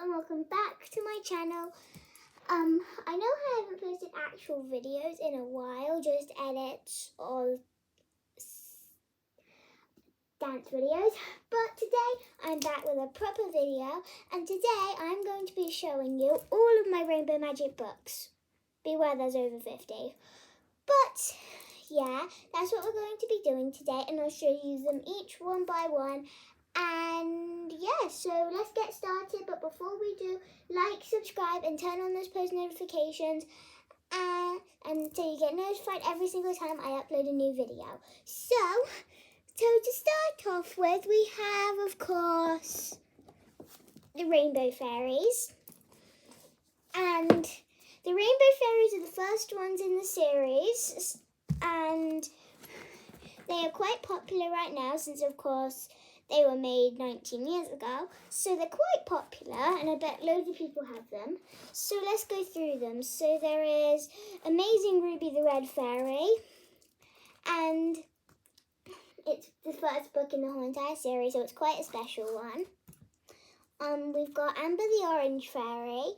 and welcome back to my channel. I know I haven't posted actual videos in a while, just edits or dance videos, but today I'm back with a proper video, and today I'm going to be showing you all of my Rainbow Magic books. Beware, there's over 50. But yeah, that's what we're going to be doing today, and I'll show you them each one by one. And yeah, so let's get started. But before we do, like, subscribe, and turn on those post notifications, and so you get notified every single time I upload a new video. So to start off with, we have, of course, the Rainbow Fairies. And the Rainbow Fairies are the first ones in the series, and they are quite popular right now since, of course, they were made 19 years ago. So they're quite popular, and I bet loads of people have them. So let's go through them. So there is Amazing Ruby the Red Fairy, and it's the first book in the whole entire series, so it's quite a special one. We've got Amber the Orange Fairy,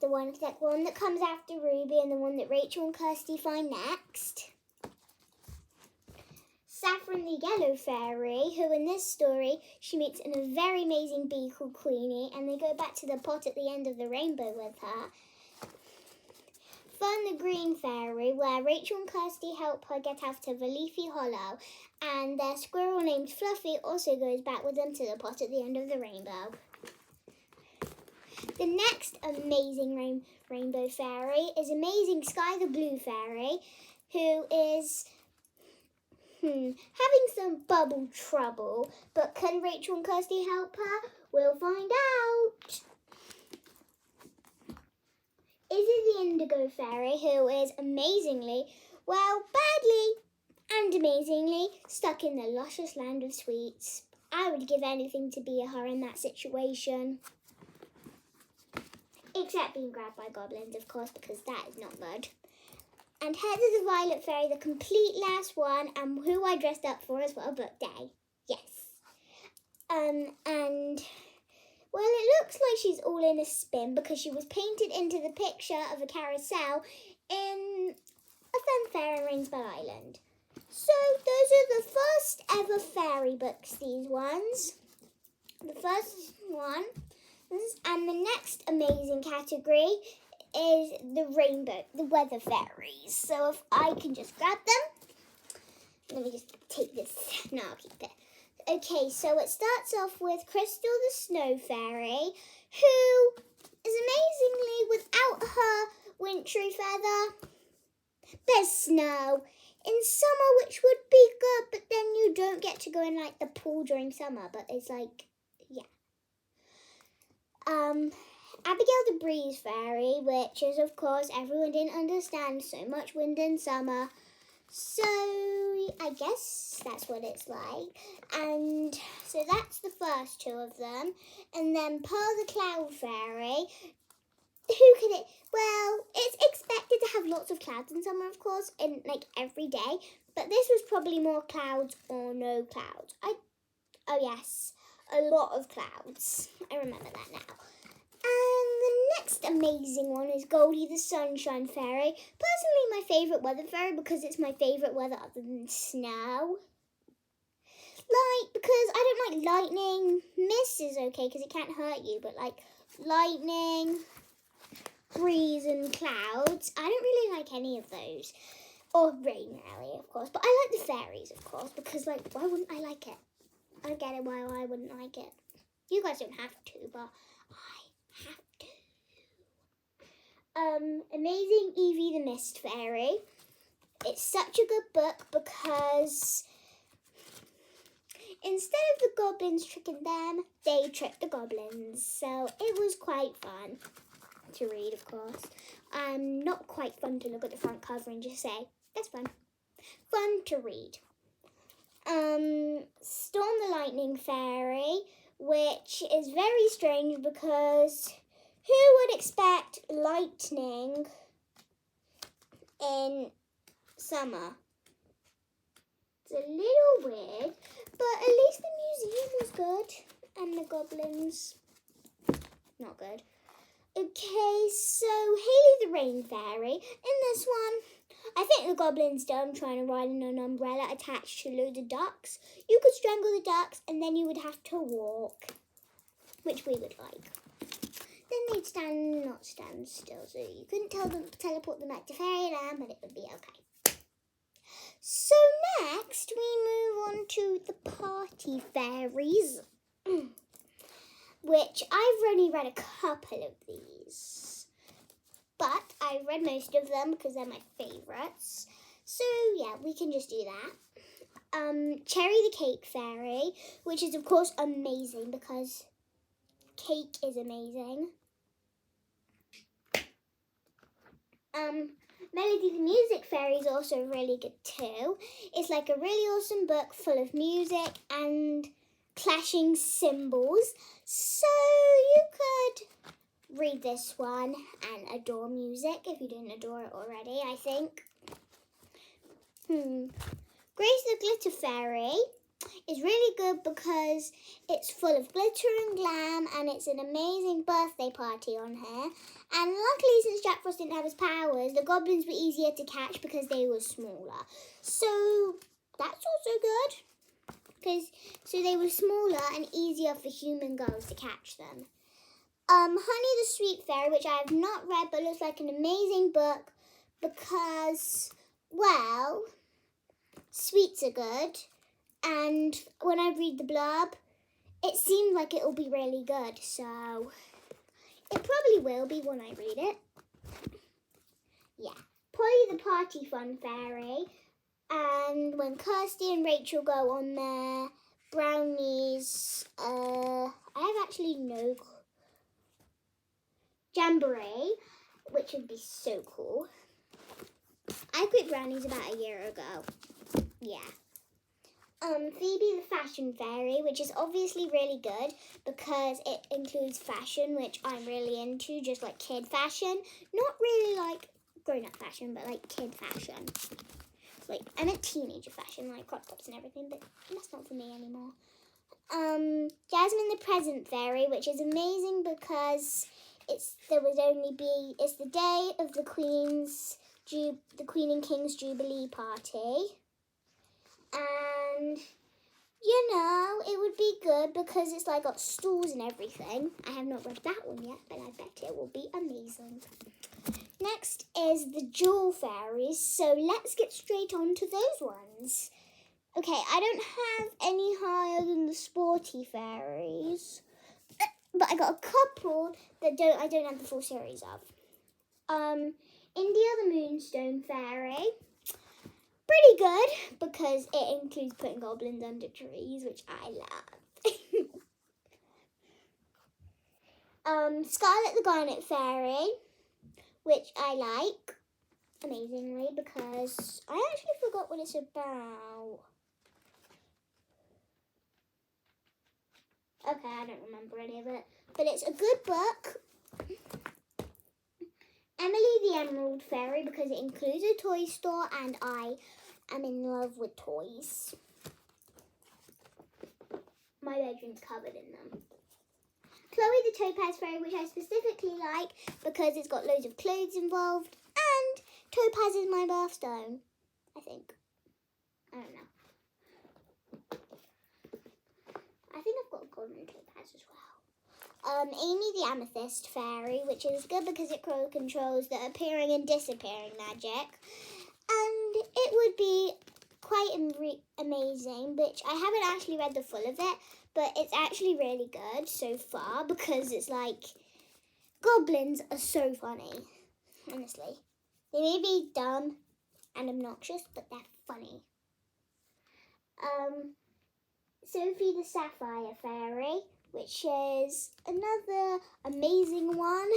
the one that comes after Ruby, and the one that Rachel and Kirsty find next. Saffron the Yellow Fairy, who in this story, she meets a very amazing bee called Queenie, and they go back to the pot at the end of the rainbow with her. Fern the Green Fairy, where Rachel and Kirsty help her get out of a leafy hollow, and their squirrel named Fluffy also goes back with them to the pot at the end of the rainbow. The next amazing rainbow fairy is Amazing Sky the Blue Fairy, who is having some bubble trouble, but can Rachel and Kirsty help her? We'll find out. Izzy the Indigo Fairy, who is badly and amazingly stuck in the luscious land of sweets. I would give anything to be her in that situation. Except being grabbed by goblins, of course, because that is not good. And Heather the Violet Fairy, the complete last one, and who I dressed up for as well, book day. Yes. And, well, it looks like she's all in a spin because she was painted into the picture of a carousel in a fun fair in Rainsbow Island. So, those are the first ever fairy books, these ones. The first one. And the next amazing category is the weather fairies. So if I can just grab them. Let me just take this. No, I'll keep it. Okay, so it starts off with Crystal the Snow Fairy, who is amazingly, without her wintry feather, there's snow in summer, which would be good, but then you don't get to go in like the pool during summer, but it's like, yeah. Abigail the Breeze Fairy, which is, of course, everyone didn't understand so much wind in summer. So, I guess that's what it's like. And so that's the first two of them. And then Pearl the Cloud Fairy. It's expected to have lots of clouds in summer, of course, in like every day. But this was probably more clouds or no clouds. Oh yes, a lot of clouds. I remember that now. And the next amazing one is Goldie the Sunshine Fairy. Personally, my favourite weather fairy because it's my favourite weather other than snow. Because I don't like lightning. Mist is okay because it can't hurt you, but like lightning, breeze and clouds, I don't really like any of those. Or rain, really, of course. But I like the fairies, of course, because like, why wouldn't I like it? I don't get it why I wouldn't like it. You guys don't have to, but I have to. Amazing Evie the Mist Fairy. It's such a good book because instead of the goblins tricking them, they tricked the goblins. So it was quite fun to read, of course. Not quite fun to look at the front cover and just say, that's fun. Fun to read. Storm the Lightning Fairy, which is very strange because who would expect lightning in summer? It's a little weird, but at least the museum was good and the goblins. not good. Okay, so Haley the Rain Fairy. In this one, I think the goblin's done trying to ride in an umbrella attached to loads of ducks. You could strangle the ducks and then you would have to walk, which we would like. Then they'd not stand still, so you couldn't teleport them back to fairyland, but it would be okay. So next, we move on to the party fairies, which I've only read a couple of these, but I've read most of them because they're my favourites. So yeah, we can just do that. Cherry the Cake Fairy, which is of course amazing because cake is amazing. Melody the Music Fairy is also really good too. It's like a really awesome book full of music and clashing cymbals. So you could read this one and adore music if you didn't adore it already, I think. Grace the Glitter Fairy is really good because it's full of glitter and glam and it's an amazing birthday party on here. And luckily, since Jack Frost didn't have his powers, the goblins were easier to catch because they were smaller. So that's also good. So they were smaller and easier for human girls to catch them. Honey the Sweet Fairy, which I have not read but looks like an amazing book because, well, sweets are good. And when I read the blurb, it seemed like it will be really good. So it probably will be when I read it. Yeah. Polly the Party Fun Fairy. And when Kirsty and Rachel go on their brownies, I have actually no jamboree, which would be so cool. I quit brownies about a year ago. Yeah. Phoebe the Fashion Fairy, which is obviously really good because it includes fashion, which I'm really into, just like kid fashion. Not really like grown-up fashion, but like kid fashion. Like, I meant teenager fashion, like crop tops and everything, but that's not for me anymore. Jasmine the Present Fairy, which is amazing because it's the day of the Queen and King's Jubilee party. And, you know, it would be good because it's like got stools and everything. I have not read that one yet, but I bet it will be amazing. Next is the Jewel Fairies, so let's get straight on to those ones. Okay, I don't have any higher than the Sporty Fairies, but I got a couple that I don't have the full series of. India the Moonstone Fairy. Pretty good because it includes putting goblins under trees, which I love. Scarlet the Garnet Fairy, which I like amazingly because I actually forgot what it's about. Okay, I don't remember any of it, but it's a good book. Emily the Emerald Fairy because it includes a toy store and I am in love with toys. My bedroom's covered in them. Chloe the Topaz Fairy, which I specifically like because it's got loads of clothes involved and topaz is my birthstone, I think. I don't know. I think I've got a golden topaz as well. Amy the Amethyst Fairy, which is good because it controls the appearing and disappearing magic. And it would be quite amazing, which I haven't actually read the full of it, but it's actually really good so far because it's like, goblins are so funny, honestly. They may be dumb and obnoxious, but they're funny. Sophie the Sapphire Fairy, which is another amazing one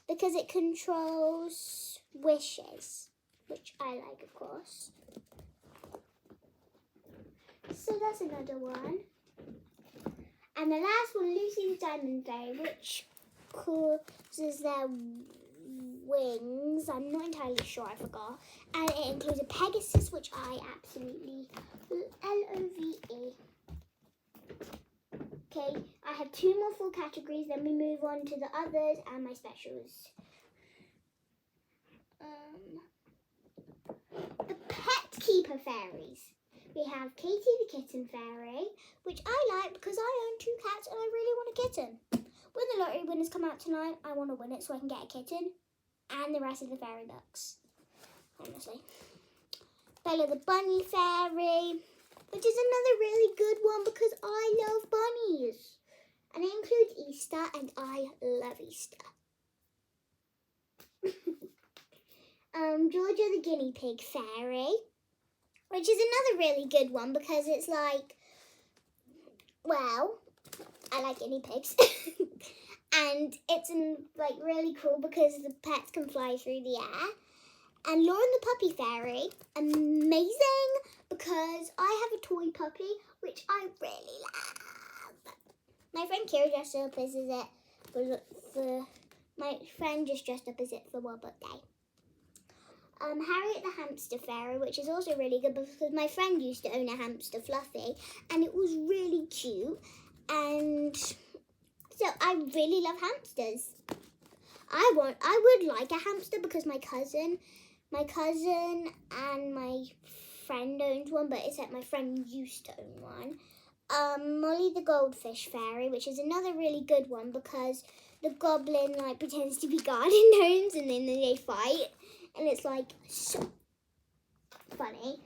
because it controls wishes, which I like, of course. So that's another one. And the last one, Lucy the Diamond Fairy, which causes their wings. I'm not entirely sure, I forgot. And it includes a Pegasus, which I absolutely love. Okay, I have 2 more full categories, then we move on to the others and my specials. The Pet Keeper Fairies. We have Katie the Kitten Fairy, which I like because I own 2 cats and I really want a kitten. When the lottery winners come out tonight, I want to win it so I can get a kitten and the rest of the fairy books, honestly. Bella the Bunny Fairy, which is another really good one because I love bunnies. And it includes Easter, and I love Easter. Georgia the Guinea Pig Fairy, which is another really good one because it's like, well, I like guinea pigs. And it's like really cool because the pets can fly through the air. And Lauren the Puppy Fairy, amazing because I have a toy puppy which I really love. My friend Kira dressed up as it my friend just dressed up as it for World Book Day. Harriet the Hamster Fairy, which is also really good because my friend used to own a hamster, Fluffy, and it was really cute. And so I really love hamsters. I would like a hamster because my cousin and my friend owns one, but except my friend used to own one. Molly the Goldfish Fairy, which is another really good one because the goblin like pretends to be garden gnomes and then they fight, and it's like so funny.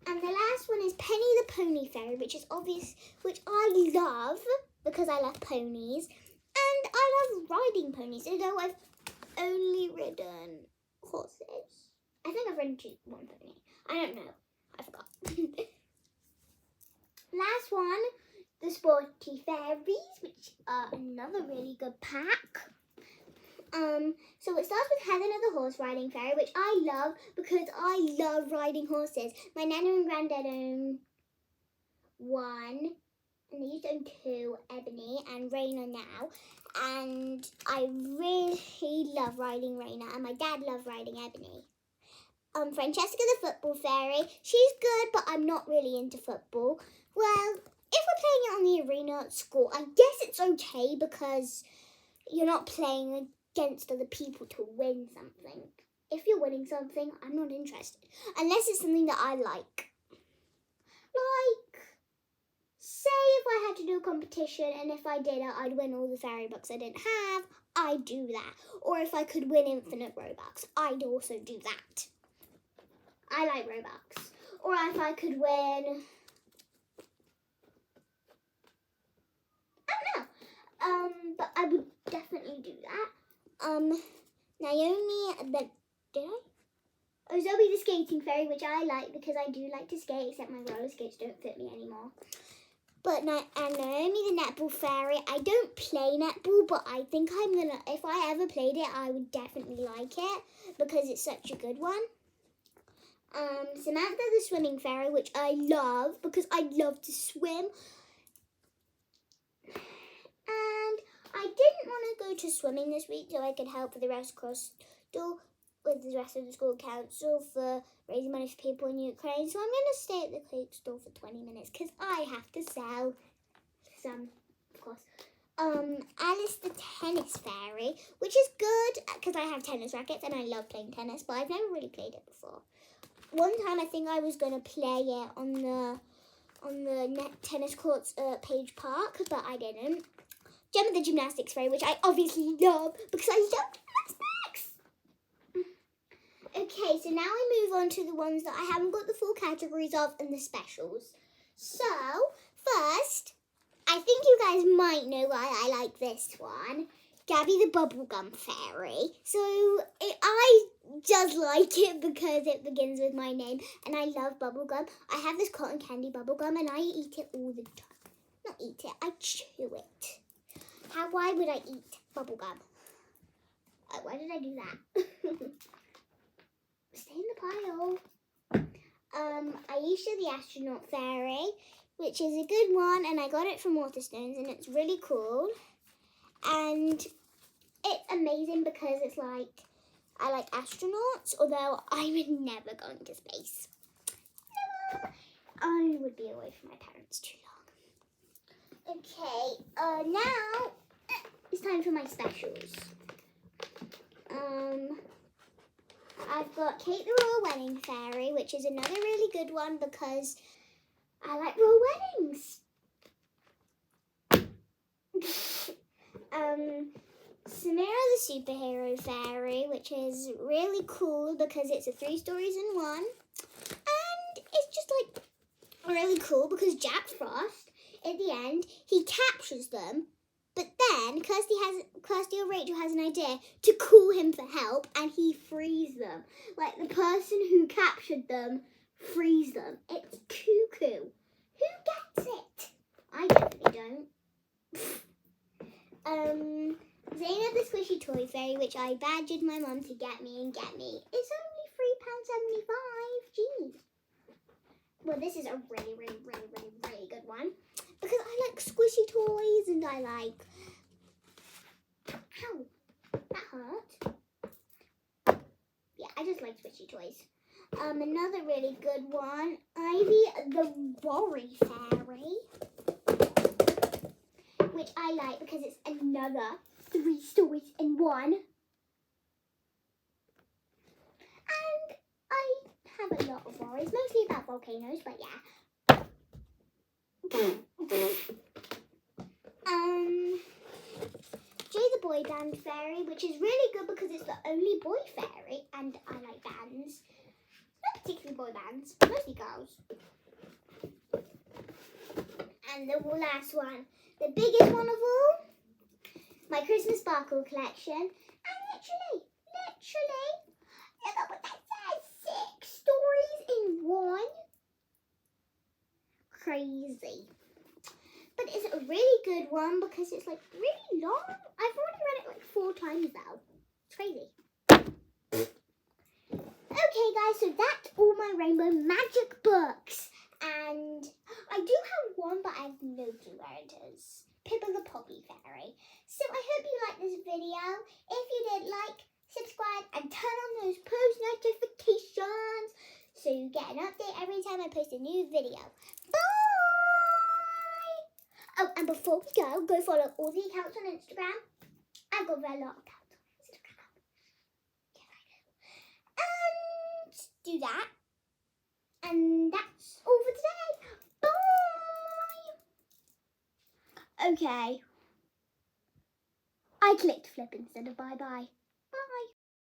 And the last one is Penny the Pony Fairy, which is obvious, which I love because I love ponies and I love riding ponies, although I've only ridden horses. I think I've ridden 1 pony. I don't know. I forgot. Last one, the Sporty Fairies, which are another really good pack. So it starts with Helen the Horse Riding Fairy, which I love because I love riding horses. My nana and granddad own 1, and they used to own 2, Ebony and Raina now. And I really love riding Raina, and my dad loved riding Ebony. Francesca the Football Fairy, she's good, but I'm not really into football. Well, if we're playing it on the arena at school, I guess it's okay because you're not playing against other people to win something. If you're winning something, I'm not interested. Unless it's something that I like. Like, say if I had to do a competition and if I did it, I'd win all the fairy books I didn't have, I'd do that. Or if I could win infinite Robux, I'd also do that. I like Robux. Or if I could win, I don't know. But I would definitely do that. Naomi, did I? Oh, Zoe the Skating Fairy, which I like because I do like to skate, except my roller skates don't fit me anymore. But and Naomi the Netball Fairy, I don't play netball, but I think I'm gonna, if I ever played it, I would definitely like it because it's such a good one. Samantha the Swimming Fairy, which I love because I love to swim. And I didn't want to go to swimming this week so I could help with the Red Cross with the rest of the school council for raising money for people in Ukraine. So I'm going to stay at the cake store for 20 minutes because I have to sell some, of course. Alice the Tennis Fairy, which is good because I have tennis rackets and I love playing tennis, but I've never really played it before. One time I think I was going to play it on the net tennis courts at Page Park, but I didn't. Gemma the Gymnastics Fairy, which I obviously love because I love gymnastics. Okay, so now I move on to the ones that I haven't got the full categories of and the specials. So, first, I think you guys might know why I like this one. Gabby the Bubblegum Fairy. So, I just like it because it begins with my name and I love bubblegum. I have this cotton candy bubblegum and I eat it all the time. Not eat it, I chew it. Why would I eat bubblegum? Why did I do that? Stay in the pile. Aisha the Astronaut Fairy, which is a good one, and I got it from Waterstones, and it's really cool. And it's amazing because it's like, I like astronauts, although I would never go into space. Never. I would be away from my parents too long. Okay, now it's time for my specials. I've got Kate the Royal Wedding Fairy, which is another really good one because I like royal weddings. Samira the Superhero Fairy, which is really cool because it's 3 stories in one. And it's just like really cool because Jack Frost, at the end, he captures them. But then Kirsty or Rachel has an idea to call him for help and he frees them. Like the person who captured them frees them. It's cuckoo. Who gets it? I definitely don't. Zainab the Squishy Toy Fairy, which I badgered my mum to get me. It's only £3.75. Jeez. Well, this is a really good one. Because I like squishy toys and I like... Ow, that hurt. Yeah, I just like squishy toys. Another really good one, Ivy the Worry Fairy. Which I like because it's another 3 stories in one. And I have a lot of worries, mostly about volcanoes, but yeah. Jay the Boy Band Fairy, which is really good because it's the only boy fairy, and I like bands. Not particularly boy bands, mostly girls. And the last one, the biggest one of all, my Christmas Sparkle collection. And literally, look at what that says, 6 stories in one. Crazy. But it's a really good one because it's like really long. I've already read it like 4 times now. It's crazy. Okay guys, so that's all my Rainbow Magic books. And I do have one, but I have no clue where it is. Pippa the Poppy Fairy. So I hope you liked this video. If you did, like, subscribe, and turn on those post notifications so you get an update every time I post a new video. Bye! Oh, and before we go follow all the accounts on Instagram. I've got a lot of accounts on Instagram. Yeah, I know. And do that. And that's all for today. Bye! Okay. I clicked flip instead of bye-bye.